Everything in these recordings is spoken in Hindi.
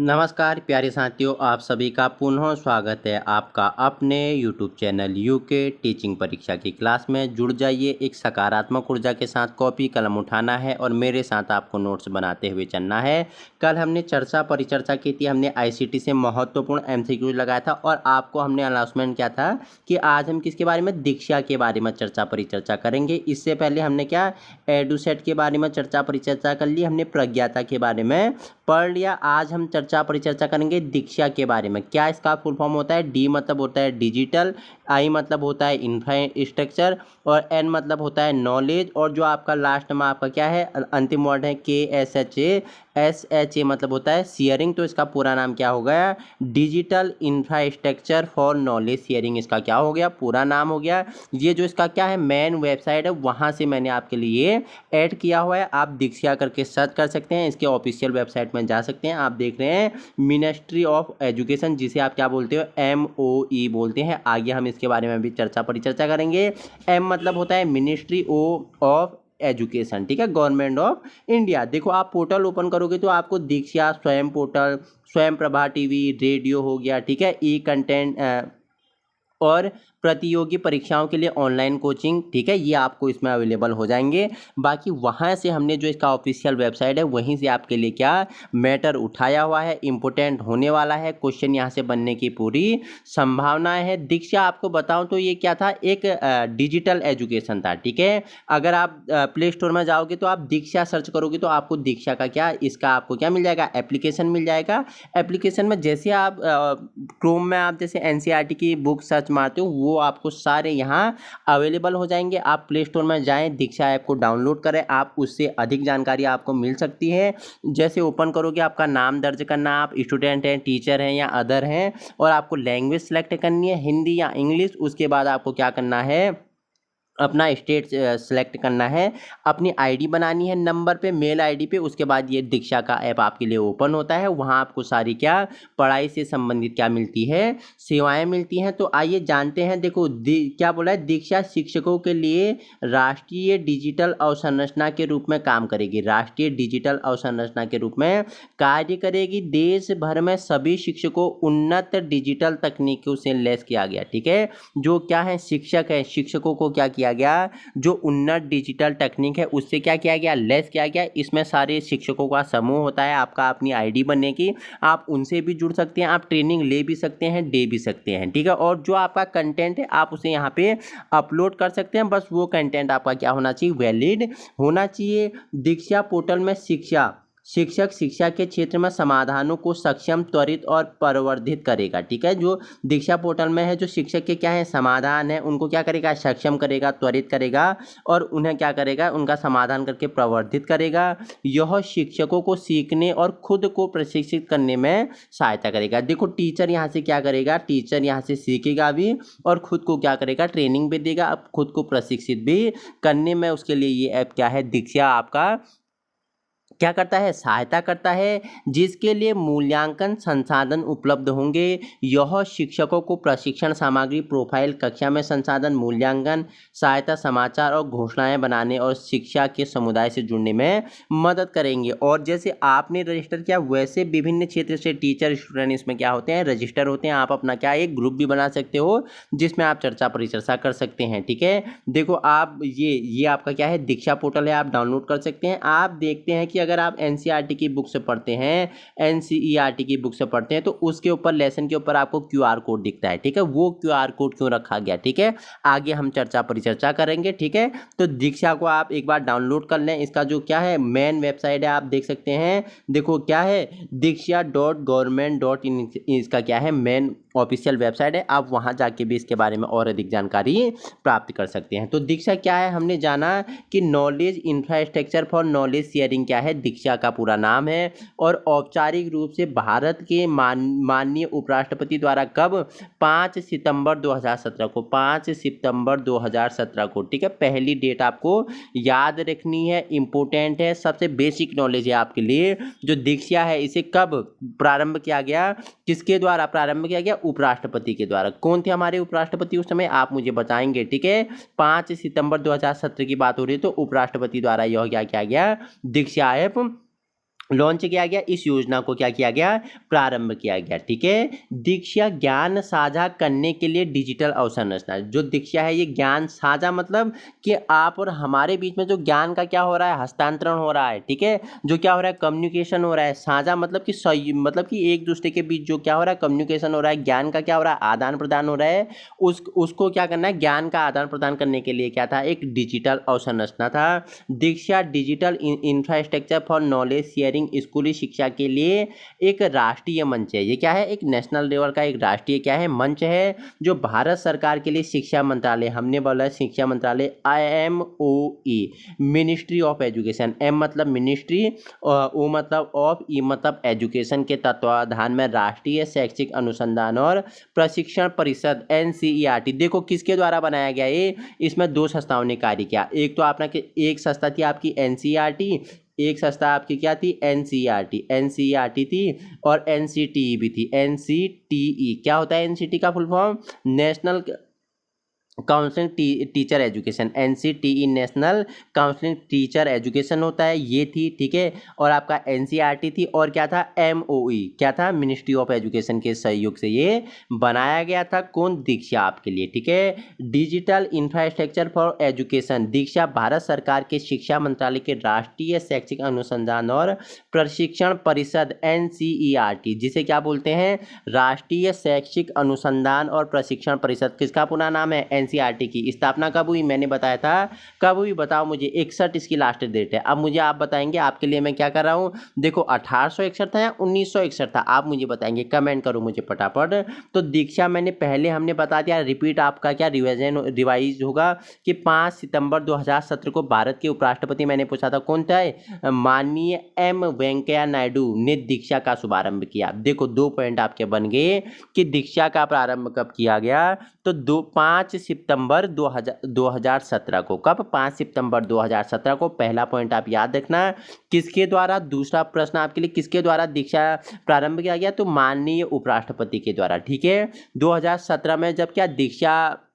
नमस्कार प्यारे साथियों, आप सभी का पुनः स्वागत है आपका अपने YouTube चैनल यूके टीचिंग परीक्षा की क्लास में। जुड़ जाइए, एक सकारात्मक ऊर्जा के साथ कॉपी कलम उठाना है और मेरे साथ आपको नोट्स बनाते हुए चलना है। कल हमने चर्चा परिचर्चा की थी, हमने आईसीटी से महत्वपूर्ण एमसीक्यू लगाया था और आपको हमने अनाउंसमेंट किया था कि आज हम किसके बारे में, दीक्षा के बारे में चर्चा परिचर्चा करेंगे। इससे पहले हमने क्या, एडुसेट के बारे में चर्चा परिचर्चा कर ली, हमने प्रज्ञाता के बारे में पढ़ लिया। आज हम चर्चा परिचर्चा करेंगे दीक्षा के बारे में। क्या इसका फुल फॉर्म होता है? डी मतलब होता है डिजिटल, आई मतलब होता है इंफ्रास्ट्रक्चर और एन मतलब होता है नॉलेज, और जो आपका लास्ट में आपका क्या है, अंतिम वर्ड है KSHA मतलब होता है शेयरिंग। तो इसका पूरा नाम क्या हो गया? Digital infrastructure for knowledge sharing इसका क्या हो गया, पूरा नाम हो गया। ये जो इसका क्या है, मेन वेबसाइट है, वहाँ से मैंने आपके लिए ऐड किया हुआ है। आप दीक्षा करके सर्च कर सकते हैं, इसके ऑफिशियल वेबसाइट में जा सकते हैं। आप देख रहे हैं मिनिस्ट्री ऑफ एजुकेशन, जिसे आप क्या बोलते हो, MOE बोलते हैं। आगे हम इसके बारे में भी चर्चा परिचर्चा करेंगे। M मतलब होता है मिनिस्ट्री ऑफ एजुकेशन, ठीक है, गवर्नमेंट ऑफ इंडिया। देखो, आप पोर्टल ओपन करोगे तो आपको दीक्षा स्वयं पोर्टल, स्वयं प्रभा टीवी, रेडियो हो गया, ठीक है, ई कंटेंट और प्रतियोगी परीक्षाओं के लिए ऑनलाइन कोचिंग, ठीक है, ये आपको इसमें अवेलेबल हो जाएंगे। बाकी वहाँ से हमने जो इसका ऑफिशियल वेबसाइट है वहीं से आपके लिए क्या मैटर उठाया हुआ है, इम्पोर्टेंट होने वाला है, क्वेश्चन यहाँ से बनने की पूरी संभावना है। दीक्षा आपको बताऊँ तो ये क्या था, एक डिजिटल एजुकेशन था, ठीक है। अगर आप प्ले स्टोर में जाओगे तो आप दीक्षा सर्च करोगे तो आपको दीक्षा का क्या, इसका आपको क्या मिल जाएगा, एप्लीकेशन मिल जाएगा। एप्लीकेशन में जैसे आप क्रोम में आप जैसे NCERT की बुक सर्च मारते हो वो आपको सारे यहाँ अवेलेबल हो जाएंगे। आप प्ले स्टोर में जाएं, दीक्षा ऐप को डाउनलोड करें, आप उससे अधिक जानकारी आपको मिल सकती है। जैसे ओपन करोगे, आपका नाम दर्ज करना, आप स्टूडेंट हैं, टीचर हैं या अदर हैं, और आपको लैंग्वेज सेलेक्ट करनी है, हिंदी या इंग्लिश। उसके बाद आपको क्या करना है, अपना स्टेट सेलेक्ट करना है, अपनी आईडी बनानी है नंबर पे, मेल आईडी पे। उसके बाद ये दीक्षा का ऐप आपके लिए ओपन होता है। वहाँ आपको सारी क्या पढ़ाई से संबंधित क्या मिलती है, सेवाएं मिलती हैं। तो आइए जानते हैं। देखो क्या बोला है, दीक्षा शिक्षकों के लिए राष्ट्रीय डिजिटल अवसंरचना के रूप में काम करेगी। राष्ट्रीय डिजिटल अवसंरचना के रूप में कार्य करेगी। देश भर में सभी शिक्षकों उन्नत डिजिटल तकनीकों से लैस किया गया, ठीक है। जो क्या है, शिक्षक है, शिक्षकों को क्या किया गया, जो उन्नत डिजिटल टेक्निक है उससे क्या किया गया, लेस किया गया। इसमें सारे शिक्षकों का समूह होता है, आपका अपनी आईडी बनने की, आप उनसे भी जुड़ सकते हैं, आप ट्रेनिंग ले भी सकते हैं, दे भी सकते हैं, ठीक है। और जो आपका कंटेंट है आप उसे यहाँ पे अपलोड कर सकते हैं, बस वो कंटेंट आपका क्या होना चाहिए, वैलिड होना चाहिए। दीक्षा पोर्टल में शिक्षक शिक्षा के क्षेत्र में समाधानों को सक्षम, त्वरित और प्रवर्धित करेगा, ठीक है। जो दीक्षा पोर्टल में है, जो शिक्षक के क्या है समाधान है, उनको क्या करेगा, सक्षम करेगा, त्वरित करेगा, और उन्हें क्या करेगा, उनका समाधान करके प्रवर्धित करेगा। यह शिक्षकों को सीखने और खुद को प्रशिक्षित करने में सहायता करेगा। देखो, टीचर यहाँ से क्या करेगा, टीचर यहाँ से सीखेगा भी और खुद को क्या करेगा, ट्रेनिंग भी देगा, अब खुद को प्रशिक्षित भी करने में उसके लिए ये ऐप क्या है, दीक्षा आपका क्या करता है, सहायता करता है। जिसके लिए मूल्यांकन संसाधन उपलब्ध होंगे। यह शिक्षकों को प्रशिक्षण सामग्री, प्रोफाइल, कक्षा में संसाधन, मूल्यांकन सहायता, समाचार और घोषणाएं बनाने और शिक्षा के समुदाय से जुड़ने में मदद करेंगे। और जैसे आपने रजिस्टर किया वैसे विभिन्न क्षेत्र से टीचर स्टूडेंट इसमें क्या होते हैं, रजिस्टर होते हैं। आप अपना क्या एक ग्रुप भी बना सकते हो जिसमें आप चर्चा परिचर्चा कर सकते हैं, ठीक है। देखो, आप ये आपका क्या है, दीक्षा पोर्टल है, आप डाउनलोड कर सकते हैं। आप देखते हैं कि अगर आप NCERT की बुक से पढ़ते हैं, NCERT की बुक से पढ़ते हैं, तो उसके ऊपर लेसन के ऊपर आपको QR कोड दिखता है, ठीक है। वो QR कोड क्यों रखा गया, ठीक है, आगे हम चर्चा परिचर्चा करेंगे, ठीक है। तो दीक्षा को आप एक बार डाउनलोड कर लें। इसका जो क्या है मेन वेबसाइट है, आप देख सकते हैं। देखो क्या है, diksha.government.in इसका क्या है मेन ऑफिशियल वेबसाइट है। आप वहां जाके भी इसके बारे में और अधिक जानकारी प्राप्त कर सकते हैं। तो दीक्षा क्या है, हमने जाना कि knowledge infrastructure for knowledge sharing क्या है, दीक्षा का पूरा नाम है। और औपचारिक रूप से भारत के माननीय उपराष्ट्रपति द्वारा कब, 5 सितंबर 2017 को, 5 सितंबर 2017 को, ठीक है। पहली डेट आपको याद रखनी है, इंपॉर्टेंट है, सबसे बेसिक नॉलेज है आपके लिए। जो दीक्षा है इसे कब प्रारंभ किया गया, किसके द्वारा प्रारंभ किया गया, उपराष्ट्रपति के द्वारा। कौन थे हमारे उपराष्ट्रपति उस समय, आप मुझे बताएंगे, ठीक है। 5 सितंबर 2017 की बात हो रही है, तो उपराष्ट्रपति द्वारा यह क्या किया गया, दीक्षा ऐप लॉन्च किया गया, इस योजना को क्या किया गया, प्रारंभ किया गया। ठीक है, दीक्षा ज्ञान साझा करने के लिए डिजिटल अवसंरचना। जो दीक्षा है ये ज्ञान साझा मतलब कि आप और हमारे बीच में जो ज्ञान का क्या हो रहा है, हस्तांतरण हो रहा है। ठीक है, जो क्या हो रहा है, कम्युनिकेशन हो रहा है। साझा मतलब कि सही, मतलब कि एक दूसरे के बीच जो क्या हो रहा है, कम्युनिकेशन हो रहा है, ज्ञान का क्या हो रहा है, आदान प्रदान हो रहा है। उसको क्या करना है, ज्ञान का आदान प्रदान करने के लिए क्या था, एक डिजिटल अवसंरचना था। Diksha digital infrastructure for knowledge sharing स्कूली शिक्षा के लिए एक राष्ट्रीय मंच है। ये क्या है, एक नेशनल लेवल का एक राष्ट्रीय क्या है, मंच है, जो भारत सरकार के लिए शिक्षा मंत्रालय, हमने बोला शिक्षा मंत्रालय, IMOE, ministry of education, M मतलब मिनिस्ट्री, O मतलब ऑफ, E मतलब एजुकेशन के तत्वाधान में राष्ट्रीय शैक्षिक अनुसंधान और प्रशिक्षण परिषद NCERT। देखो किसके द्वारा बनाया गया ये, इसमें दो संस्थाओं ने कार्य किया। एक तो आपने एक संस्था थी आपकी NCERT, एक संस्था आपकी क्या थी, NCERT थी, और NCTE भी थी। NCTE क्या होता है, NCTE का full form, national counselling teacher education, NCTE national counselling teacher education होता है, ये थी। ठीक है, और आपका NCERT थी, और क्या था, MOE क्या था, मिनिस्ट्री ऑफ एजुकेशन के सहयोग से ये बनाया गया था। कौन, दीक्षा आपके लिए। ठीक है, डिजिटल इंफ्रास्ट्रक्चर फॉर एजुकेशन, दीक्षा भारत सरकार के शिक्षा मंत्रालय के राष्ट्रीय शैक्षिक अनुसंधान और प्रशिक्षण परिषद NCERT, जिसे क्या बोलते हैं, राष्ट्रीय शैक्षिक अनुसंधान और प्रशिक्षण परिषद, किसका पूरा नाम है, NCERT की स्थापना कब हुई, मैंने बताया था कब हुई, बताओ मुझे। 61 इसकी लास्ट डेट है। अब मुझे आप बताएंगे, आपके लिए मैं क्या कर रहा हूँ, देखो 1861 था या 1961 था, आप मुझे बताएंगे, कमेंट करो मुझे फटाफट। तो दीक्षा मैंने पहले हमने बता दिया, रिपीट आपका क्या रिवाइज होगा कि 5 सितंबर 2017 को भारत के उपराष्ट्रपति, मैंने पूछा था कौन था, माननीय M वेंकैया नायडू ने दीक्षा का शुभारंभ किया। देखो 2 पॉइंट आपके बन गए कि दीक्षा का प्रारंभ कब किया गया, तो 5 सितंबर 2017 को। कब, 5 सितंबर 2017 को। पहला पॉइंट आप याद रखना, किसके द्वारा। दूसरा प्रश्न आपके लिए, किसके द्वारा दीक्षा प्रारंभ किया गया, तो माननीय उपराष्ट्रपति के द्वारा। ठीक है, 2017 में जब क्या दीक्षा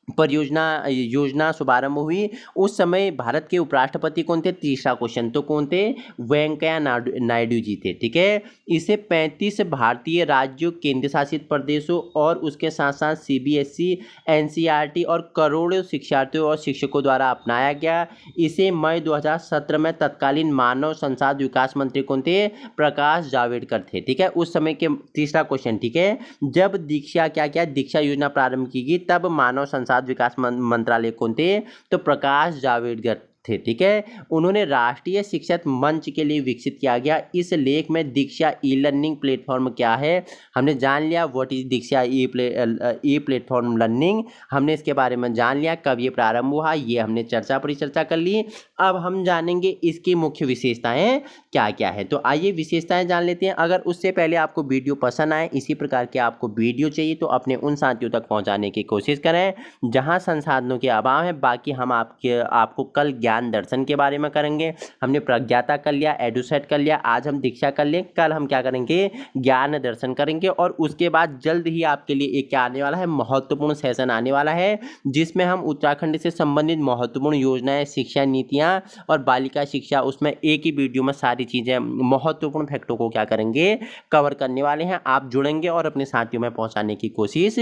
परियोजना योजना शुभारंभ हुई, उस समय भारत के उपराष्ट्रपति कौन थे, तीसरा क्वेश्चन, तो कौन थे, वेंकैया नायडू जी थे। ठीक है, इसे 35 भारतीय राज्यों, केंद्र शासित प्रदेशों और उसके साथ साथ CBSE, NCERT और करोड़ों शिक्षार्थियों और शिक्षकों द्वारा अपनाया गया। इसे मई 2017 में तत्कालीन मानव संसाधन विकास मंत्री कौन थे, प्रकाश जावड़ेकर थे। ठीक है, उस समय के, तीसरा क्वेश्चन। ठीक है, जब दीक्षा क्या दीक्षा योजना प्रारंभ की गई, तब मानव संसाधन विकास मंत्रालय कौन थे, तो प्रकाश जावड़ेकर थे। ठीक है, उन्होंने राष्ट्रीय शिक्षक मंच के लिए विकसित किया गया। इस लेख में दीक्षा ई-लर्निंग प्लेटफॉर्म क्या है, हमने जान लिया, what is Diksha E platform learning, हमने इसके बारे में जान लिया, कब ये प्रारंभ हुआ, ये हमने परिचर्चा कर ली। अब हम जानेंगे इसकी मुख्य विशेषताएं क्या क्या है। तो आइए विशेषताएं जान लेते हैं। अगर उससे पहले आपको वीडियो पसंद आए, इसी प्रकार के आपको वीडियो चाहिए, तो अपने उन साथियों तक पहुंचाने की कोशिश करें जहां संसाधनों के अभाव है। बाकी हम आपको कल ज्ञान दर्शन के बारे में करेंगे, हमने प्रज्ञाता कर लिया, एडुसेट कर लिया, आज हम दीक्षा कर लें, कल हम क्या करेंगे, ज्ञान दर्शन करेंगे। और उसके बाद जल्द ही आपके लिए एक क्या आने वाला है, महत्वपूर्ण सेशन आने वाला है, जिसमें हम उत्तराखंड से संबंधित महत्वपूर्ण योजनाएं, शिक्षा नीतियां और बालिका शिक्षा, उसमें एक ही वीडियो में सारी चीज़ें, महत्वपूर्ण फैक्टों को क्या करेंगे, कवर करने वाले हैं। आप जुड़ेंगे और अपने साथियों में पहुंचाने की कोशिश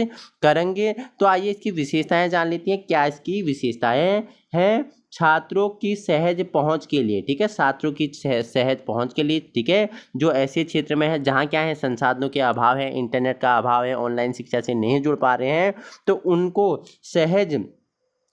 करेंगे। तो आइए इसकी विशेषताएं जान लेती हैं। क्या इसकी विशेषताएं हैं, छात्रों की सहज पहुंच के लिए। ठीक है, छात्रों की सहज पहुंच के लिए। ठीक है, जो ऐसे क्षेत्र में है जहां क्या है, संसाधनों के अभाव है, इंटरनेट का अभाव है, ऑनलाइन शिक्षा से नहीं जुड़ पा रहे हैं, तो उनको सहज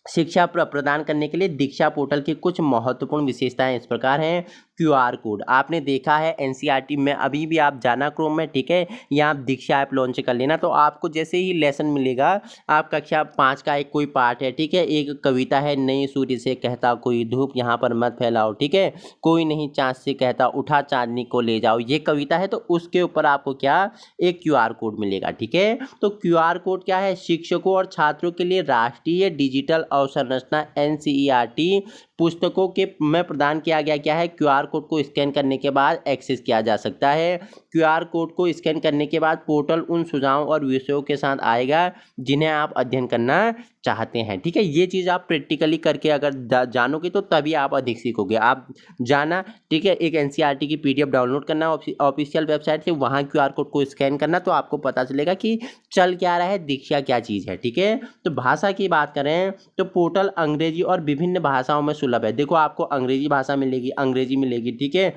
शिक्षा प्रदान करने के लिए दीक्षा पोर्टल की कुछ महत्वपूर्ण विशेषताएं इस प्रकार हैं। QR कोड आपने देखा है NCERT में, अभी भी आप जाना क्रोम में, ठीक है, या आप दीक्षा ऐप लॉन्च कर लेना, तो आपको जैसे ही लेसन मिलेगा, आप कक्षा 5 का एक कोई पार्ट है, ठीक है, एक कविता है, नई सूर्य से कहता कोई धूप यहाँ पर मत फैलाओ, ठीक है, कोई नहीं चाँद से कहता उठा चांदनी को ले जाओ, ये कविता है, तो उसके ऊपर आपको क्या, एक QR कोड मिलेगा। ठीक है, तो QR कोड क्या है, शिक्षकों और छात्रों के लिए राष्ट्रीय डिजिटल अवसंरचना NCERT पुस्तकों के में प्रदान किया गया क्या है, QR कोड को स्कैन करने के बाद एक्सेस किया जा सकता है। QR कोड को स्कैन करने के बाद पोर्टल उन सुझावों और विषयों के साथ आएगा जिन्हें आप अध्ययन करना चाहते हैं। ठीक है, ये चीज़ आप प्रैक्टिकली करके अगर जानोगे तो तभी आप अधिक सीखोगे। आप जाना, ठीक है, एक एनसीईआरटी की पीडीएफ डाउनलोड करना ऑफिशियल वेबसाइट से, वहाँ क्यूआर कोड को स्कैन करना, तो आपको पता चलेगा कि चल क्या रहा है, दीक्षा क्या चीज़ है। ठीक है, तो भाषा की बात करें तो पोर्टल अंग्रेजी और विभिन्न भाषाओं में सुलभ है। देखो, आपको अंग्रेजी भाषा मिलेगी, अंग्रेजी मिलेगी, ठीक है,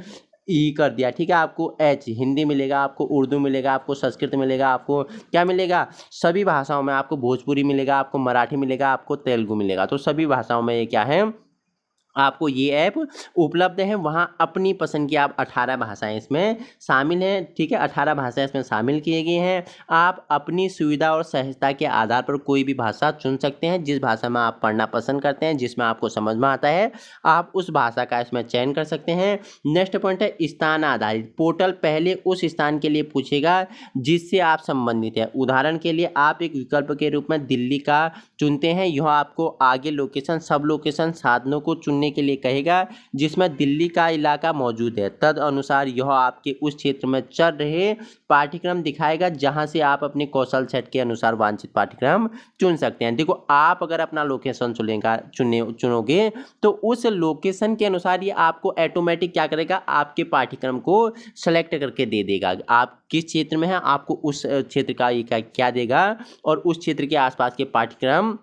ई कर दिया, ठीक है, आपको एच हिंदी मिलेगा, आपको उर्दू मिलेगा, आपको संस्कृत मिलेगा, आपको क्या मिलेगा, सभी भाषाओं में, आपको भोजपुरी मिलेगा, आपको मराठी मिलेगा, आपको तेलुगु मिलेगा। तो सभी भाषाओं में ये क्या है, आपको ये ऐप उपलब्ध है। वहाँ अपनी पसंद की आप 18 भाषाएं इसमें शामिल हैं। ठीक है, 18 भाषाएं इसमें शामिल किए गए हैं। आप अपनी सुविधा और सहजता के आधार पर कोई भी भाषा चुन सकते हैं। जिस भाषा में आप पढ़ना पसंद करते हैं, जिसमें आपको समझ में आता है, आप उस भाषा का इसमें चयन कर सकते हैं। नेक्स्ट पॉइंट है स्थान आधारित। पोर्टल पहले उस स्थान के लिए पूछेगा जिससे आप संबंधित हैं। उदाहरण के लिए आप एक विकल्प के रूप में दिल्ली का चुनते हैं, यह आपको आगे लोकेशन, सब लोकेशन साधनों को चुनने के लिए कहेगा जिसमें दिल्ली का इलाका मौजूद है। तद अनुसार यह आपके उस क्षेत्र में चल रहे पाठ्यक्रम दिखाएगा जहां से आप अपने कौशल सेट के अनुसार वांछित पाठ्यक्रम चुन सकते हैं। देखो, आप अगर अपना लोकेशन चुनोगे तो उस लोकेशन के अनुसार ये आपको ऑटोमेटिक क्या करेगा, आपके पाठ्यक्रम को सेलेक्ट करके दे देगा। आप किस क्षेत्र में है, आपको उस क्षेत्र का ये क्या देगा, और उस क्षेत्र के आसपास के पाठ्यक्रम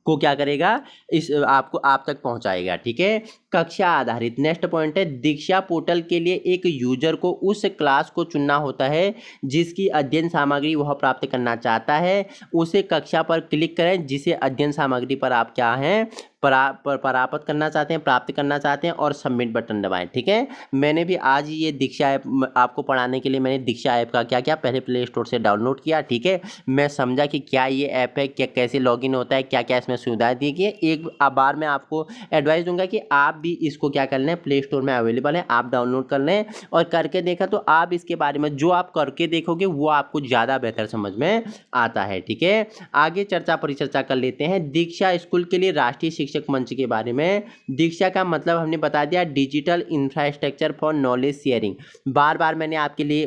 को क्या करेगा, इस आपको आप तक पहुंचाएगा। ठीक है, कक्षा आधारित। नेक्स्ट पॉइंट है दीक्षा पोर्टल के लिए एक यूजर को उस क्लास को चुनना होता है जिसकी अध्ययन सामग्री वह प्राप्त करना चाहता है। उसे कक्षा पर क्लिक करें जिसे अध्ययन सामग्री पर आप क्या हैं, प्राप्त करना चाहते हैं, प्राप्त करना चाहते हैं, और सबमिट बटन दबाएं। ठीक है, मैंने भी आज ये दीक्षा ऐप आपको पढ़ाने के लिए मैंने दीक्षा ऐप का क्या क्या पहले प्ले स्टोर से डाउनलोड किया। ठीक है, मैं समझा कि क्या ये ऐप है, क्या कैसे लॉगिन होता है, क्या क्या इसमें सुविधाएं दी गई है। एक बार मैं आपको एडवाइस दूंगा कि आप भी इसको क्या कर लें, प्ले स्टोर में अवेलेबल है, आप डाउनलोड कर लें और करके देखा तो आप इसके बारे में जो आप करके देखोगे वो आपको ज़्यादा बेहतर समझ में आता है। ठीक है, आगे परिचर्चा कर लेते हैं दीक्षा स्कूल के लिए राष्ट्रीय शिक्षक मंच के बारे में। दीक्षा का मतलब हमने बता दिया, digital infrastructure for knowledge sharing. बार बार मैंने आपके लिए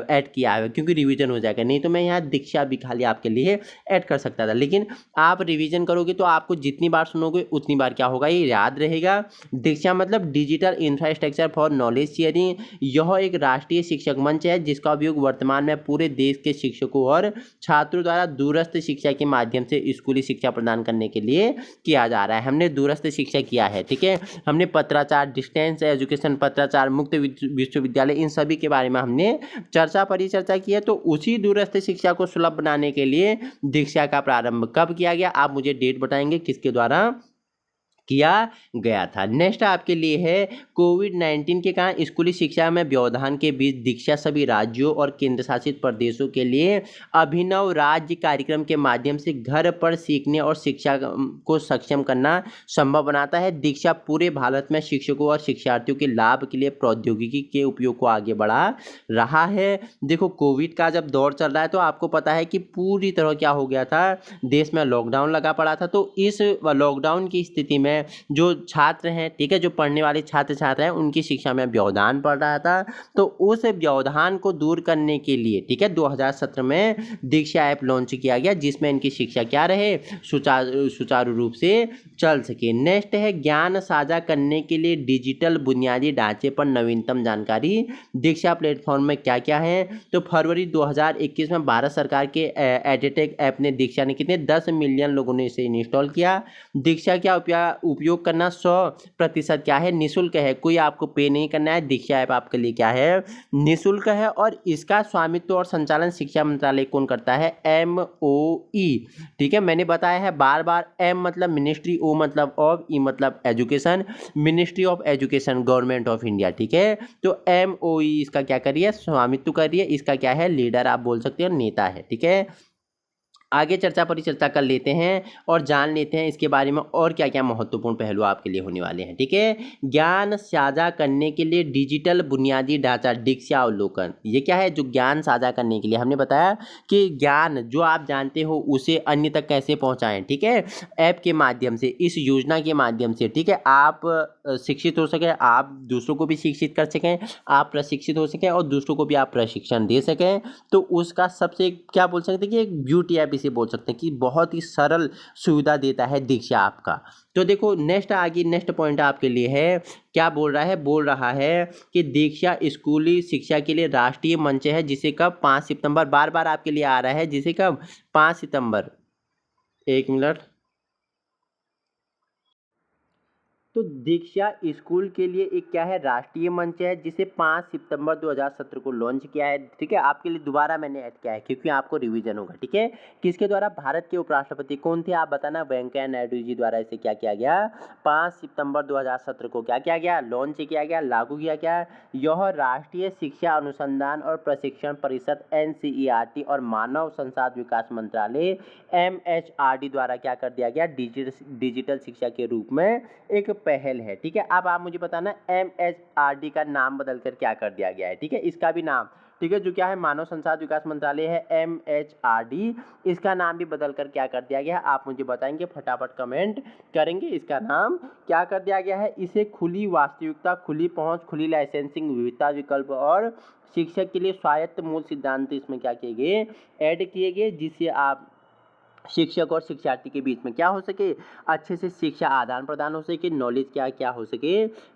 ऐड किया है क्योंकि रिवीजन हो जाएगा, नहीं तो मैं यहाँ दीक्षा भी खाली आपके लिए ऐड कर सकता था, लेकिन आप रिवीजन करोगे तो आपको जितनी बार सुनोगे उतनी बार क्या होगा, ये याद रहेगा। दीक्षा मतलब digital infrastructure for knowledge sharing. यह एक राष्ट्रीय शिक्षक मंच है जिसका उपयोग वर्तमान में पूरे देश के शिक्षकों और छात्रों द्वारा दूरस्थ शिक्षा के माध्यम से स्कूली शिक्षा प्रदान करने के लिए किया जा रहा है। हमने दूरस्थ शिक्षा किया है। ठीक है, हमने पत्राचार, डिस्टेंस एजुकेशन, पत्राचार, मुक्त विश्वविद्यालय, इन सभी के बारे में हमने परिचर्चा की है। तो उसी दूरस्थ शिक्षा को सुलभ बनाने के लिए दीक्षा का प्रारंभ कब किया गया, आप मुझे डेट बताएंगे किसके द्वारा किया गया था। नेक्स्ट आपके लिए है कोविड-19 के कारण स्कूली शिक्षा में व्यवधान के बीच दीक्षा सभी राज्यों और केंद्र शासित प्रदेशों के लिए अभिनव राज्य कार्यक्रम के माध्यम से घर पर सीखने और शिक्षा को सक्षम करना संभव बनाता है। दीक्षा पूरे भारत में शिक्षकों और शिक्षार्थियों के लाभ के लिए प्रौद्योगिकी के उपयोग को आगे बढ़ा रहा है। देखो, कोविड का जब दौर चल रहा है तो आपको पता है कि पूरी तरह क्या हो गया था, देश में लॉकडाउन लगा पड़ा था। तो इस लॉकडाउन की स्थिति में जो छात्र हैं, ठीक है, जो पढ़ने वाले छात्र हैं, उनकी शिक्षा में व्यवधान पड़ रहा था। तो उस व्यवधान को दूर करने के लिए, ठीक है, 2017 में दीक्षा ऐप लॉन्च किया गया जिसमें इनकी शिक्षा क्या रहे, सुचारू रूप से चल सके। नेक्स्ट है ज्ञान साझा करने के लिए डिजिटल बुनियादी ढांचे पर नवीनतम जानकारी। दीक्षा प्लेटफॉर्म में क्या क्या है, तो फरवरी 2021 में भारत सरकार के एडटेक ऐप ने दीक्षा ने कितने 10 मिलियन लोगों ने इसे इंस्टॉल किया। दीक्षा क्या उपयोग करना 100% क्या है, निःशुल्क है, कोई आपको पे नहीं करना है। दीक्षा ऐप आपके लिए क्या है, निःशुल्क है, और इसका स्वामित्व और संचालन शिक्षा मंत्रालय कौन करता है, MOE। ठीक है, मैंने बताया है बार बार, M मतलब मिनिस्ट्री, O मतलब ऑफ, E मतलब education, ministry of education, government of India. ठीक है, तो MOE इसका क्या करिए, स्वामित्व करिए, इसका क्या है, लीडर आप बोल सकते हो, नेता है। ठीक है, आगे परिचर्चा कर लेते हैं और जान लेते हैं इसके बारे में और क्या क्या महत्वपूर्ण पहलू आपके लिए होने वाले हैं। ठीक है, ज्ञान साझा करने के लिए डिजिटल बुनियादी ढांचा दीक्षा अवलोकन। ये क्या है, जो ज्ञान साझा करने के लिए हमने बताया कि ज्ञान जो आप जानते हो उसे अन्य तक कैसे पहुंचाएं। ठीक है, ऐप के माध्यम से, इस योजना के माध्यम से, ठीक है, आप शिक्षित हो सकें, आप दूसरों को भी शिक्षित कर सकें, आप प्रशिक्षित हो सकें और दूसरों को भी आप प्रशिक्षण दे सकें। तो उसका सबसे क्या बोल सकते हैं कि एक ब्यूटी ऐप इसे बोल सकते हैं कि बहुत ही सरल सुविधा देता है दीक्षा आपका। तो देखो नेक्स्ट पॉइंट आपके लिए है, क्या बोल रहा है कि दीक्षा स्कूली शिक्षा के लिए राष्ट्रीय मंच है, जिसे कब 5 सितंबर, बार बार आपके लिए आ रहा है, जिसे कब 5 सितंबर, एक मिनट। तो दीक्षा स्कूल के लिए एक क्या है, राष्ट्रीय मंच है, जिसे 5 सितंबर 2017 को लॉन्च किया है। ठीक है, आपके लिए दोबारा मैंने ऐड किया है क्योंकि आपको रिवीजन होगा। ठीक है, किसके द्वारा, भारत के उपराष्ट्रपति कौन थे आप बताना, वेंकैया नायडू जी द्वारा इसे क्या किया गया, 5 सितंबर 2017 को क्या किया गया, लॉन्च किया गया, लागू किया गया। यह राष्ट्रीय शिक्षा अनुसंधान और प्रशिक्षण परिषद NCERT और मानव संसाधन विकास मंत्रालय MHRD द्वारा क्या कर दिया गया, डिजिटल शिक्षा के रूप में एक पहल है। ठीक है, अब आप मुझे बताना MHRD का नाम बदलकर क्या कर दिया गया है। ठीक है, इसका भी नाम, ठीक है, जो क्या है, मानव संसाधन विकास मंत्रालय है MHRD, इसका नाम भी बदलकर क्या कर दिया गया है, आप मुझे बताएंगे, फटाफट कमेंट करेंगे। इसका नाम क्या कर दिया गया है, इसे खुली वास्तविकता, खुली पहुंच, खुली लाइसेंसिंग, विविधता विकल्प और शिक्षक के लिए स्वायत्त मूल सिद्धांत इसमें क्या किए गए, ऐड किए गए, जिससे आप शिक्षक और शिक्षार्थी के बीच में क्या हो सके, अच्छे से शिक्षा आदान प्रदान हो सके, नॉलेज क्या हो सके,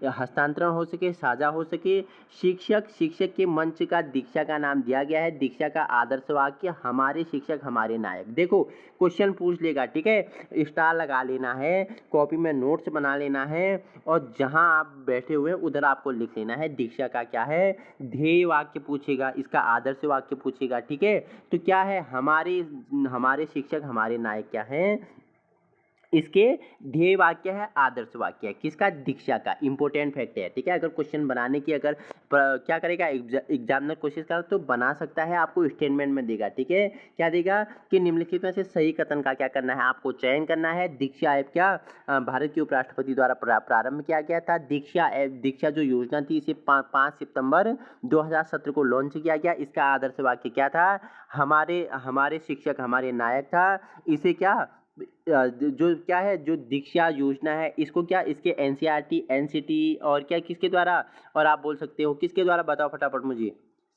हस्तांतरण हो सके, साझा हो सके। शिक्षक के मंच का दीक्षा का नाम दिया गया है। दीक्षा का आदर्श वाक्य, हमारे शिक्षक हमारे नायक। देखो क्वेश्चन पूछ लेगा, ठीक है, स्टार लगा लेना है, कॉपी में नोट्स बना लेना है, और जहां आप बैठे हुए हैं उधर आपको लिख लेना है दीक्षा का क्या है, ध्येय वाक्य पूछेगा, इसका आदर्श वाक्य पूछेगा। ठीक है, तो क्या है, हमारे शिक्षक हमारे नायक क्या हैं, इसके ध्येय वाक्य है, आदर्श वाक्य है, किसका, दीक्षा का। इंपॉर्टेंट फैक्ट है। ठीक है, अगर क्वेश्चन बनाने की अगर क्या करेगा एग्जामिनर कोशिश करा तो बना सकता है, आपको स्टेटमेंट में देगा। ठीक है, क्या देगा कि निम्नलिखित में से सही कथन का क्या करना है, आपको चयन करना है। दीक्षा ऐप क्या भारत के उपराष्ट्रपति द्वारा प्रारंभ किया गया था। दीक्षा जो योजना थी, इसे 5 सितंबर 2017 को लॉन्च किया गया। इसका आदर्श वाक्य क्या था, हमारे शिक्षक हमारे नायक था। इसे क्या जो क्या है, जो दीक्षा योजना है, इसको क्या, इसके NCERT NCT और क्या किसके द्वारा, और आप बोल सकते हो किसके द्वारा, बताओ फटाफट मुझे,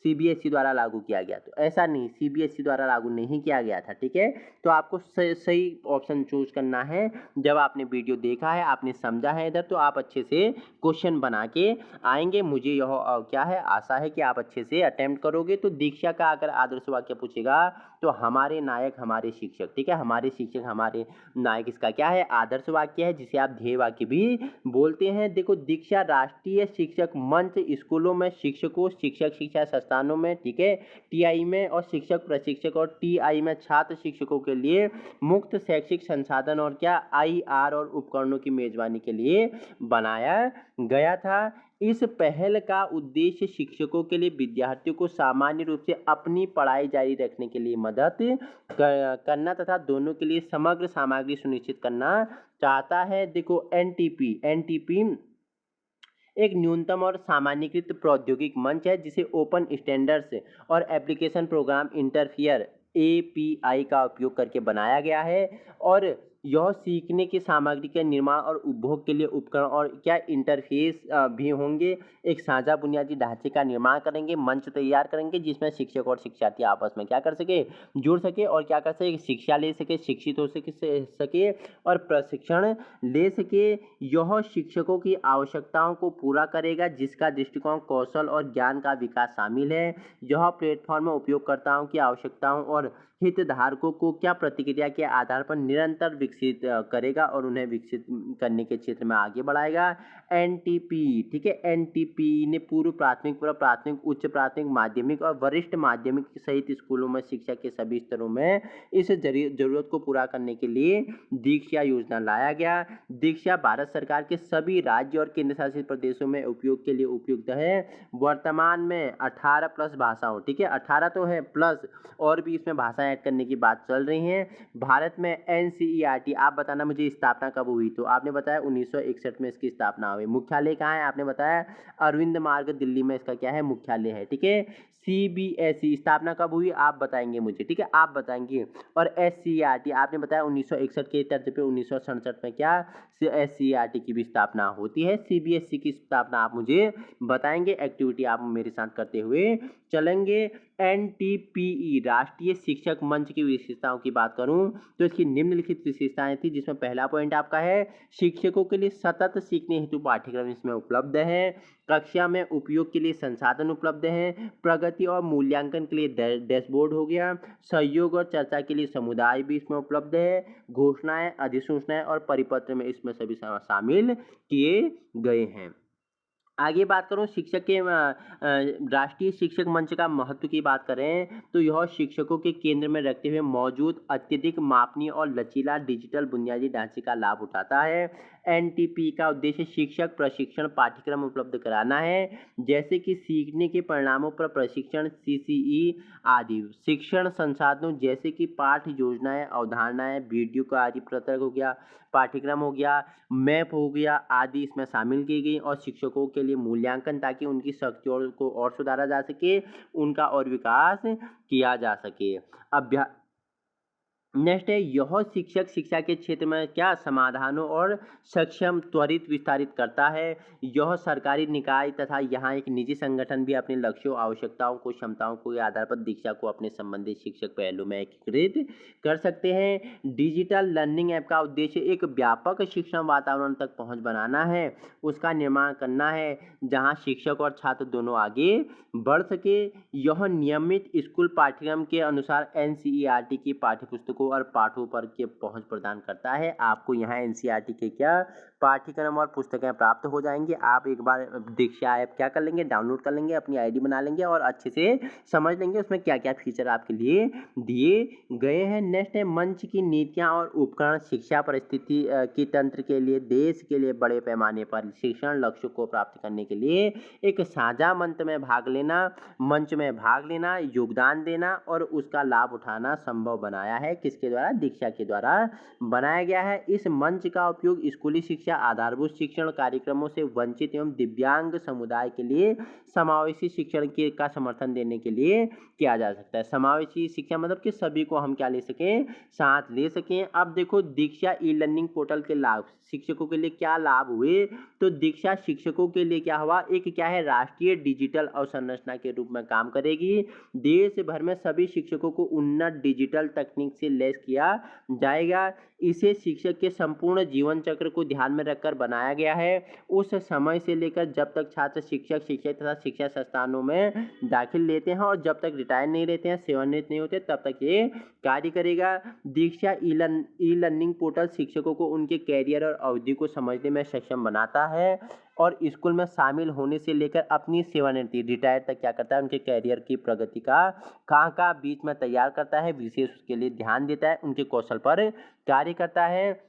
CBSE द्वारा लागू किया गया। तो ऐसा नहीं, CBSE द्वारा लागू नहीं किया गया था। ठीक है, तो आपको सही ऑप्शन चूज करना है। जब आपने वीडियो देखा है, आपने समझा है इधर, तो आप अच्छे से क्वेश्चन बना के आएंगे। मुझे यह क्या है, आशा है कि आप अच्छे से अटेम्प्ट करोगे। तो दीक्षा का अगर आदर्श वाक्य पूछेगा तो हमारे नायक हमारे शिक्षक। ठीक है, हमारे शिक्षक हमारे नायक, इसका क्या है, आदर्श वाक्य है, जिसे आप ध्येय वाक्य भी बोलते हैं। देखो, दीक्षा राष्ट्रीय शिक्षक मंच स्कूलों में शिक्षकों, शिक्षक शिक्षा संस्थानों में, ठीक है, TI में, और शिक्षक प्रशिक्षक और TI में छात्र शिक्षकों के लिए मुक्त शैक्षिक संसाधन और क्या IR और उपकरणों की मेजबानी के लिए बनाया गया था। इस पहल का उद्देश्य शिक्षकों के लिए विद्यार्थियों को सामान्य रूप से अपनी पढ़ाई जारी रखने के लिए मदद करना तथा दोनों के लिए समग्र सामग्री सुनिश्चित करना चाहता है। देखो NTP एक न्यूनतम और सामान्यीकृत प्रौद्योगिक मंच है, जिसे ओपन स्टैंडर्ड्स और एप्लीकेशन प्रोग्राम इंटरफेयर API का उपयोग करके बनाया गया है, और यह सीखने की सामग्री के निर्माण और उपभोग के लिए उपकरण और क्या इंटरफेस भी होंगे। एक साझा बुनियादी ढांचे का निर्माण करेंगे, मंच तैयार करेंगे, जिसमें शिक्षक और शिक्षार्थी आपस में क्या कर सके, जुड़ सके, और क्या कर सके, शिक्षा ले सके, शिक्षित हो सके और प्रशिक्षण ले सके। यह शिक्षकों की आवश्यकताओं को पूरा करेगा, जिसका दृष्टिकोण कौशल और ज्ञान का विकास शामिल है। यह प्लेटफॉर्म उपयोगकर्ताओं की आवश्यकताओं और हितधारकों को क्या प्रतिक्रिया के आधार पर निरंतर विकसित करेगा और उन्हें विकसित करने के क्षेत्र में आगे बढ़ाएगा। NTP, ठीक है, NTP ने पूर्व प्राथमिक, उच्च प्राथमिक, माध्यमिक और वरिष्ठ माध्यमिक सहित स्कूलों में शिक्षा के सभी स्तरों में इस जरूरत को पूरा करने के लिए दीक्षा योजना लाया गया। दीक्षा भारत सरकार के सभी राज्य और केंद्र शासित प्रदेशों में उपयोग के लिए उपयुक्त है। वर्तमान में 18 प्लस भाषाओं, ठीक है, 18 तो है प्लस और भी इसमें भाषाएं ऐड करने की बात चल रही है। भारत में NCERT आप बताना मुझे स्थापना कब हुई, तो आपने बताया 1961 में इसकी स्थापना हुई। मुख्यालय कहाँ है, आपने बताया अरविंद मार्ग दिल्ली में इसका क्या है, मुख्यालय है। ठीक है, CBSE स्थापना कब हुई आप बताएंगे मुझे, ठीक है, आप बताएंगे। और SCERT आपने बताया 1961 के तर्ज पे 1967 में क्या SCERT की भी स्थापना होती है। CBSE की स्थापना आप मुझे बताएंगे, एक्टिविटी आप मेरे साथ करते हुए चलेंगे। NTPE राष्ट्रीय शिक्षक मंच की विशेषताओं की बात करूं तो इसकी निम्नलिखित विशेषताएं थी, जिसमें पहला पॉइंट आपका है शिक्षकों के लिए सतत सीखने हेतु पाठ्यक्रम इसमें उपलब्ध है, कक्षा में उपयोग के लिए संसाधन उपलब्ध हैं, प्रगति और मूल्यांकन के लिए डैशबोर्ड हो गया, सहयोग और चर्चा के लिए समुदाय भी इसमें उपलब्ध है, घोषणाएं, अधिसूचनाएं और परिपत्र में इसमें सभी शामिल किए गए हैं। आगे बात करूं शिक्षक के राष्ट्रीय शिक्षक मंच का महत्व की बात करें तो यह शिक्षकों के केंद्र में रखते हुए मौजूद अत्यधिक मापनीय और लचीला डिजिटल बुनियादी ढांचे का लाभ उठाता है। NTP का उद्देश्य शिक्षक प्रशिक्षण पाठ्यक्रम उपलब्ध कराना है, जैसे कि सीखने के परिणामों पर प्रशिक्षण, CCE आदि, शिक्षण संसाधनों जैसे कि पाठ योजनाएं, अवधारणाएं, वीडियो का आदि पत्रक हो गया, पाठ्यक्रम हो गया, मैप हो गया आदि इसमें शामिल की गई, और शिक्षकों के लिए मूल्यांकन ताकि उनकी शक्तियों को और सुधारा जा सके, उनका और विकास किया जा सके। अभ्यास नेक्स्ट है यह शिक्षक शिक्षा के क्षेत्र में क्या समाधानों और सक्षम त्वरित विस्तारित करता है। यह सरकारी निकाय तथा यहाँ एक निजी संगठन भी अपने लक्ष्यों, आवश्यकताओं को, क्षमताओं को के आधार पर दीक्षा को अपने संबंधित शिक्षक पहलू में एकीकृत कर सकते हैं। डिजिटल लर्निंग ऐप का उद्देश्य एक व्यापक शिक्षण वातावरण तक पहुँच बनाना है, उसका निर्माण करना है जहाँ शिक्षक और छात्र दोनों आगे बढ़ सके। यह नियमित स्कूल पाठ्यक्रम के अनुसार NCERT की पाठ्यपुस्तकों और पाठों पर के पहुंच प्रदान करता है। आपको यहाँ NCERT के क्या पाठ्यक्रम और पुस्तकें प्राप्त हो जाएंगे। आप एक बार दीक्षा ऐप क्या कर लेंगे, डाउनलोड कर लेंगे, अपनी ID बना लेंगे और अच्छे से समझ लेंगे उसमें क्या क्या फीचर आपके लिए दिए गए हैं। नेक्स्ट है मंच की नीतियाँ और उपकरण शिक्षा परिस्थिति की तंत्र के लिए, देश के लिए बड़े पैमाने पर शिक्षण लक्ष्यों को प्राप्त करने के लिए एक साझा मंच में भाग लेना, योगदान देना और उसका लाभ उठाना संभव बनाया है। किसके द्वारा, दीक्षा के द्वारा बनाया गया है। इस मंच का उपयोग स्कूली शिक्षा, आधारभूत शिक्षण कार्यक्रमों से वंचित एवं दिव्यांग समुदाय के लिए समावेशी शिक्षण का समर्थन देने के लिए किया जा सकता है। समावेशी शिक्षा मतलब कि सभी को हम क्या ले सकें, साथ ले सकें। अब देखो दीक्षा ई-लर्निंग पोर्टल के लाभ शिक्षकों के लिए क्या लाभ हुए, तो दीक्षा शिक्षकों के लिए क्या हुआ, एक क्या है राष्ट्रीय डिजिटल अवसंरचना के रूप में काम करेगी। देश भर में सभी शिक्षकों को उन्नत डिजिटल तकनीक से लैस किया जाएगा। इसे शिक्षक के संपूर्ण जीवन चक्र को ध्यान में रखकर बनाया गया है, उस समय से लेकर जब तक छात्र शिक्षक तथा शिक्षा संस्थानों में दाखिल लेते हैं और जब तक रिटायर नहीं रहते हैं, सेवानिवृत्त नहीं होते, तब तक ये कार्य करेगा। दीक्षा ई-लर्निंग पोर्टल शिक्षकों को उनके कैरियर और अवधि को समझने में सक्षम बनाता है और स्कूल में शामिल होने से लेकर अपनी सेवानिवृत्ति रिटायर तक क्या करता है, उनके कैरियर की प्रगति का कहाँ बीच में तैयार करता है, विशेष उसके लिए ध्यान देता है, उनके कौशल पर कार्य करता है।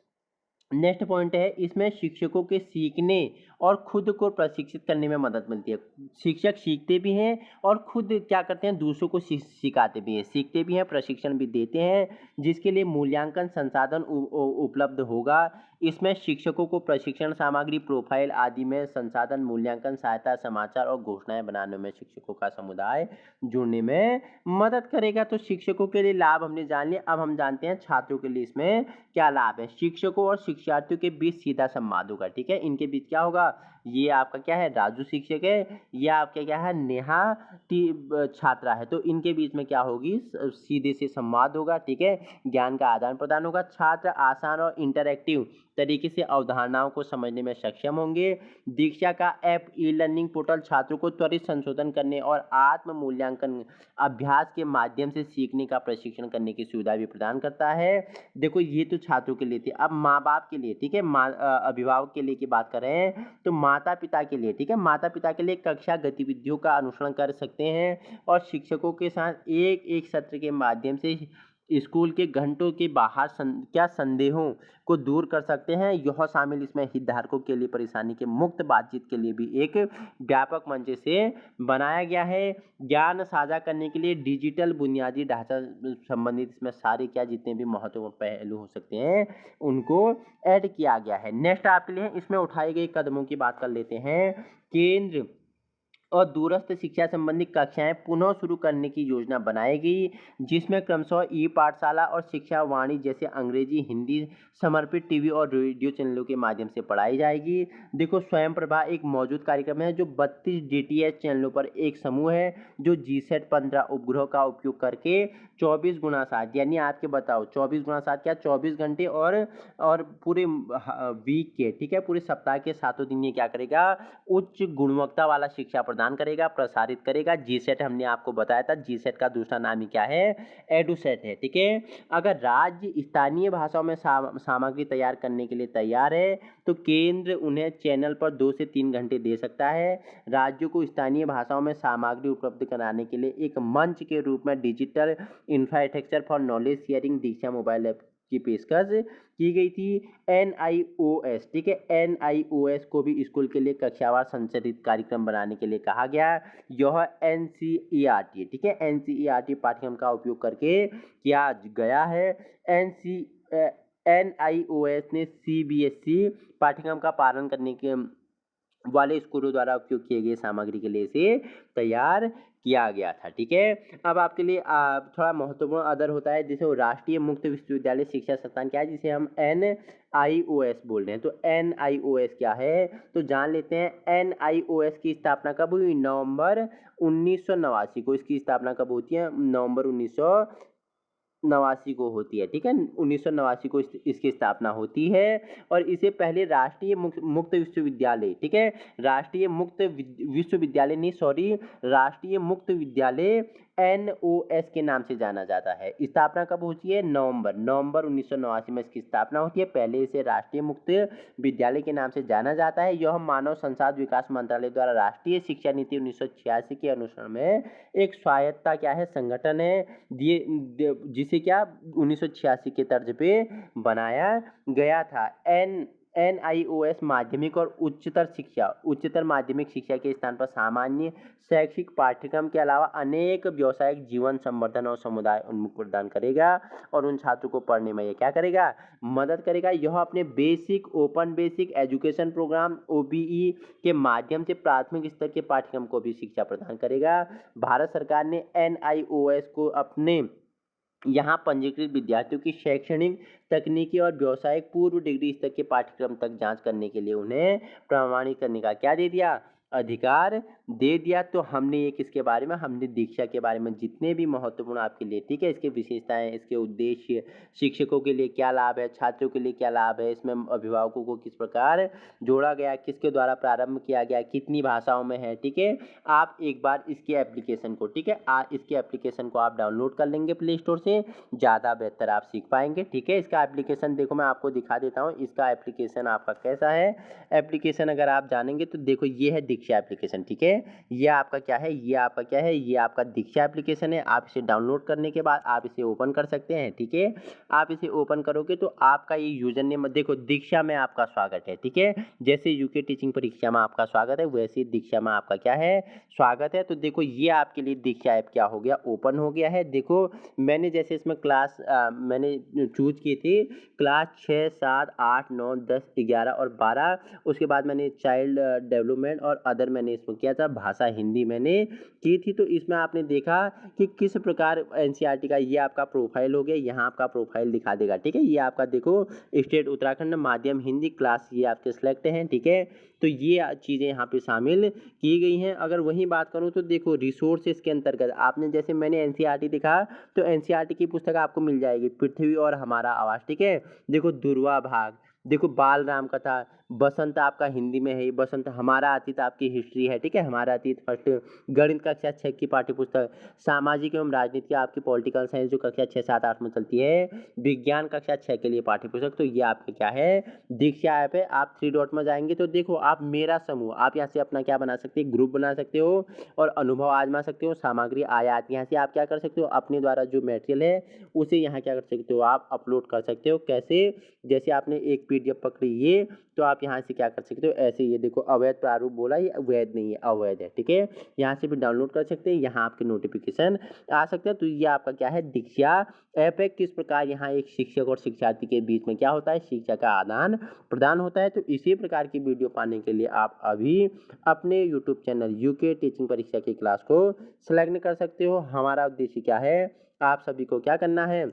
नेक्स्ट पॉइंट है इसमें शिक्षकों के सीखने और खुद को प्रशिक्षित करने में मदद मिलती है। शिक्षक सीखते भी हैं और खुद क्या करते हैं, दूसरों को सिखाते भी हैं, सीखते भी हैं, प्रशिक्षण भी देते हैं, जिसके लिए मूल्यांकन संसाधन उपलब्ध होगा। इसमें शिक्षकों को प्रशिक्षण सामग्री, प्रोफाइल आदि में संसाधन, मूल्यांकन, सहायता, समाचार और घोषणाएं बनाने में शिक्षकों का समुदाय जुड़ने में मदद करेगा। तो शिक्षकों के लिए लाभ हमने जान लिया। अब हम जानते हैं छात्रों के लिए इसमें क्या लाभ है। शिक्षकों और शिक्षार्थियों के बीच सीधा संवाद होगा, ठीक है, इनके बीच क्या होगा, ये आपका क्या है राजू शिक्षक है, या आपका क्या है नेहा छात्रा है, तो इनके बीच में क्या होगी, सीधे से संवाद होगा, ठीक है, ज्ञान का आदान प्रदान होगा। छात्र आसान और इंटरैक्टिव तरीके से अवधारणाओं को समझने में सक्षम होंगे। दीक्षा का ऐप ई-लर्निंग पोर्टल छात्रों को त्वरित संशोधन करने और आत्म मूल्यांकन अभ्यास के माध्यम से सीखने का प्रशिक्षण करने की सुविधा भी प्रदान करता है। देखो ये तो छात्रों के लिए थी। अब माँ बाप के लिए, ठीक है, अभिभावक के लिए की बात करें तो माता पिता के लिए, ठीक है, माता पिता के लिए कक्षा गतिविधियों का अनुसरण कर सकते हैं और शिक्षकों के साथ एक सत्र के माध्यम से स्कूल के घंटों के बाहर क्या संदेहों को दूर कर सकते हैं, यह शामिल इसमें हितधारकों के लिए परेशानी के मुक्त बातचीत के लिए भी एक व्यापक मंच से बनाया गया है। ज्ञान साझा करने के लिए डिजिटल बुनियादी ढांचा संबंधित इसमें सारे क्या जितने भी महत्वपूर्ण पहलू हो सकते हैं उनको ऐड किया गया है। नेक्स्ट आपके लिए इसमें उठाए गए कदमों की बात कर लेते हैं। केंद्र और दूरस्थ शिक्षा संबंधी कक्षाएं पुनः शुरू करने की योजना बनाएगी, जिसमें क्रमशः ई पाठशाला और शिक्षा वाणी जैसे अंग्रेजी हिंदी समर्पित टीवी और रेडियो चैनलों के माध्यम से पढ़ाई जाएगी। देखो स्वयं प्रभा एक मौजूद कार्यक्रम है जो 32 डीटीएच चैनलों पर एक समूह है जो जीसेट 15 उपग्रह का उपयोग करके 24x7 यानी आपके बताओ 24x7 क्या 24 घंटे और पूरे वीक के ठीक है पूरे सप्ताह के 7 दिन ये क्या करेगा उच्च गुणवत्ता वाला शिक्षा प्रदान करेगा प्रसारित करेगा। जीसेट हमने आपको बताया था, जीसेट का दूसरा नाम ही क्या है एडुसेट है। ठीक है, अगर राज्य स्थानीय भाषाओं में सामग्री तैयार करने के लिए तैयार है तो केंद्र उन्हें चैनल पर 2 से 3 घंटे दे सकता है। राज्यों को स्थानीय भाषाओं में सामग्री उपलब्ध कराने के लिए एक मंच के रूप में digital infrastructure for knowledge sharing Diksha mobile app की पेशकश की गई थी। NIOS ठीक है, NIOS को भी स्कूल के लिए कक्षावार संचालित कार्यक्रम बनाने के लिए कहा गया। यह NCERT ठीक है NCERT पाठ्यक्रम का उपयोग करके किया गया है। NIOS ने CBSE पाठ्यक्रम का पालन करने के वाले स्कूलों द्वारा उपयोग किए गए सामग्री के लिए इसे तैयार किया गया था। ठीक है, अब आपके लिए थोड़ा महत्वपूर्ण अदर होता है जिसे राष्ट्रीय मुक्त विश्वविद्यालय शिक्षा संस्थान क्या है जिसे हम NIOS बोल रहे हैं। तो NIOS क्या है तो जान लेते हैं। NIOS की स्थापना कब हुई? नवंबर 1989 को इसकी स्थापना कब होती है? नवंबर 1989 को होती है। ठीक है, 1989 को इसकी स्थापना होती है और इसे पहले राष्ट्रीय मुक्त विश्वविद्यालय ठीक है राष्ट्रीय मुक्त विश्वविद्यालय नहीं सॉरी राष्ट्रीय मुक्त विद्यालय NOS के नाम से जाना जाता है। स्थापना कब होती है? नवंबर 1989 में इसकी स्थापना होती है। पहले इसे राष्ट्रीय मुक्त विद्यालय के नाम से जाना जाता है। यह मानव संसाधन विकास मंत्रालय द्वारा राष्ट्रीय शिक्षा नीति 1986 के अनुसार में एक स्वायत्ता क्या है संगठन है जिसे क्या 1986 के तर्ज पे बनाया गया था। NIOS माध्यमिक और उच्चतर माध्यमिक शिक्षा के स्थान पर सामान्य शैक्षिक पाठ्यक्रम के अलावा अनेक व्यावसायिक जीवन संवर्धन और समुदाय उन्मुख प्रदान करेगा और उन छात्रों को पढ़ने में यह क्या करेगा मदद करेगा। यह अपने open basic education program OBE के माध्यम से प्राथमिक स्तर के पाठ्यक्रम को भी शिक्षा प्रदान करेगा। भारत सरकार ने NIOS को अपने यहाँ पंजीकृत विद्यार्थियों की शैक्षणिक तकनीकी और व्यावसायिक पूर्व डिग्री स्तर के पाठ्यक्रम तक जांच करने के लिए उन्हें प्रमाणित करने का क्या दे दिया अधिकार दे दिया। तो हमने एक इसके बारे में हमने दीक्षा के बारे में जितने भी महत्वपूर्ण आपके लिए ठीक है इसके विशेषताएं इसके उद्देश्य शिक्षकों के लिए क्या लाभ है छात्रों के लिए क्या लाभ है इसमें अभिभावकों को किस प्रकार जोड़ा गया किसके द्वारा प्रारंभ किया गया कितनी भाषाओं में है। ठीक है, आप एक बार इसके एप्लीकेशन को ठीक है इसके एप्लीकेशन को आप डाउनलोड कर लेंगे प्ले स्टोर से ज़्यादा बेहतर आप सीख पाएंगे। ठीक है, इसका एप्लीकेशन देखो मैं आपको दिखा देता हूँ इसका एप्लीकेशन आपका कैसा है। एप्लीकेशन अगर आप जानेंगे तो देखो ये है दीक्षा एप्लीकेशन। ठीक है, ये आपका क्या है ये आपका दीक्षा एप्लीकेशन है। आप इसे डाउनलोड करने के बाद आप इसे ओपन कर सकते हैं। ठीक है, आप इसे ओपन करोगे तो आपका ये यूजर नेम देखो दीक्षा में आपका स्वागत है। ठीक है, जैसे यूके टीचिंग परीक्षा में आपका स्वागत है वैसे दीक्षा में आपका क्या है स्वागत है। तो देखो ये आपके लिए दीक्षा ऐप क्या हो गया ओपन हो गया है। देखो मैंने जैसे इसमें क्लास मैंने चूज की थी क्लास 6, 7, 8, 9, 10, 11 और 12 उसके बाद मैंने चाइल्ड डेवलपमेंट और अदर मैंने इसमें किया था भाषा हिंदी मैंने की थी। तो इसमें आपने देखा कि किस प्रकार NCERT का ये आपका प्रोफाइल हो गया यहाँ आपका प्रोफाइल दिखा देगा। ठीक है, ये आपका देखो स्टेट उत्तराखंड माध्यम हिंदी क्लास ये आपके सिलेक्ट हैं। ठीक है, तो ये चीज़ें यहाँ पे शामिल की गई हैं। अगर वही बात करूँ तो देखो रिसोर्सेज के अंतर्गत आपने जैसे मैंने NCERT दिखा तो NCERT की पुस्तक आपको मिल जाएगी पृथ्वी और हमारा आवास। ठीक है, देखो दुर्वा भाग देखो बाल राम कथा, बसंत आपका हिंदी में है, ये बसंत, हमारा अतीत आपकी हिस्ट्री है, ठीक है, हमारा अतीत फर्स्ट, गणित कक्षा 6 की पाठ्यपुस्तक, सामाजिक एवं राजनीति आपकी पॉलिटिकल साइंस जो कक्षा 6, 7, 8 में चलती है, विज्ञान कक्षा 6 के लिए पाठ्यपुस्तक। तो ये आपका क्या है, दीक्षा ऐप है। आप 3 डॉट में जाएंगे तो देखो आप मेरा समूह, आप यहाँ से अपना क्या बना सकते हैं, ग्रुप बना सकते हो और अनुभव आजमा सकते हो। सामग्री आयात, यहाँ से आप क्या कर सकते हो, अपने द्वारा जो मटेरियल है उसे यहाँ क्या कर सकते हो, आप अपलोड कर सकते हो। कैसे, जैसे आपने एक पीडीएफ पकड़ी ये, तो आप यहाँ से क्या कर सकते हो, ऐसे ये देखो अवैध प्रारूप बोला, ये वैध नहीं है, अवैध है, ठीक है, यहाँ से भी डाउनलोड कर सकते हैं, यहाँ आपके नोटिफिकेशन आ सकते हैं। तो ये आपका क्या है, दीक्षा ऐप है। किस प्रकार यहाँ एक शिक्षक और शिक्षार्थी के बीच में क्या होता है, शिक्षा का आदान प्रदान होता है। तो इसी प्रकार की वीडियो पाने के लिए आप अभी अपने यूट्यूब चैनल यूके टीचिंग परीक्षा की क्लास को सेलेक्ट कर सकते हो। हमारा उद्देश्य क्या है, आप सभी को क्या करना है,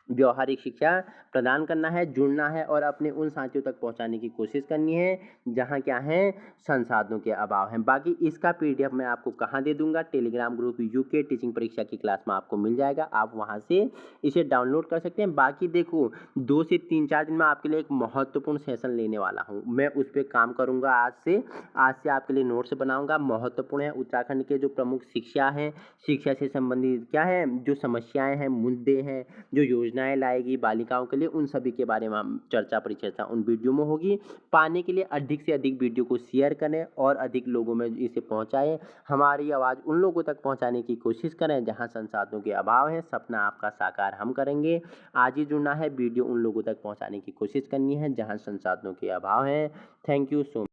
व्यवहारिक शिक्षा प्रदान करना है, जुड़ना है और अपने उन साथियों तक पहुंचाने की कोशिश करनी है जहां क्या है, संसाधनों के अभाव हैं। बाकी इसका पीडीएफ मैं आपको कहां दे दूंगा, टेलीग्राम ग्रुप यूके टीचिंग परीक्षा की क्लास में आपको मिल जाएगा, आप वहां से इसे डाउनलोड कर सकते हैं। बाकी देखो 2 से 3-4 दिन में आपके लिए एक महत्वपूर्ण सेशन लेने वाला हूँ, मैं उस पर काम करूँगा। आज से आपके लिए नोट्स बनाऊँगा, महत्वपूर्ण है। उत्तराखंड के जो प्रमुख शिक्षा हैं, शिक्षा से संबंधित क्या है, जो समस्याएँ हैं, मुद्दे हैं, जो योजनाएं लाएगी बालिकाओं के लिए, उन सभी के बारे में हम चर्चा परिचर्चा उन वीडियो में होगी। पाने के लिए अधिक से अधिक वीडियो को शेयर करें और अधिक लोगों में इसे पहुंचाएं। हमारी आवाज़ उन लोगों तक पहुंचाने की कोशिश करें जहां संसाधनों के अभाव है। सपना आपका साकार हम करेंगे। आज ही जुड़ना है, वीडियो उन लोगों तक पहुंचाने की कोशिश करनी है जहां संसाधनों के अभाव है। Thank you so much.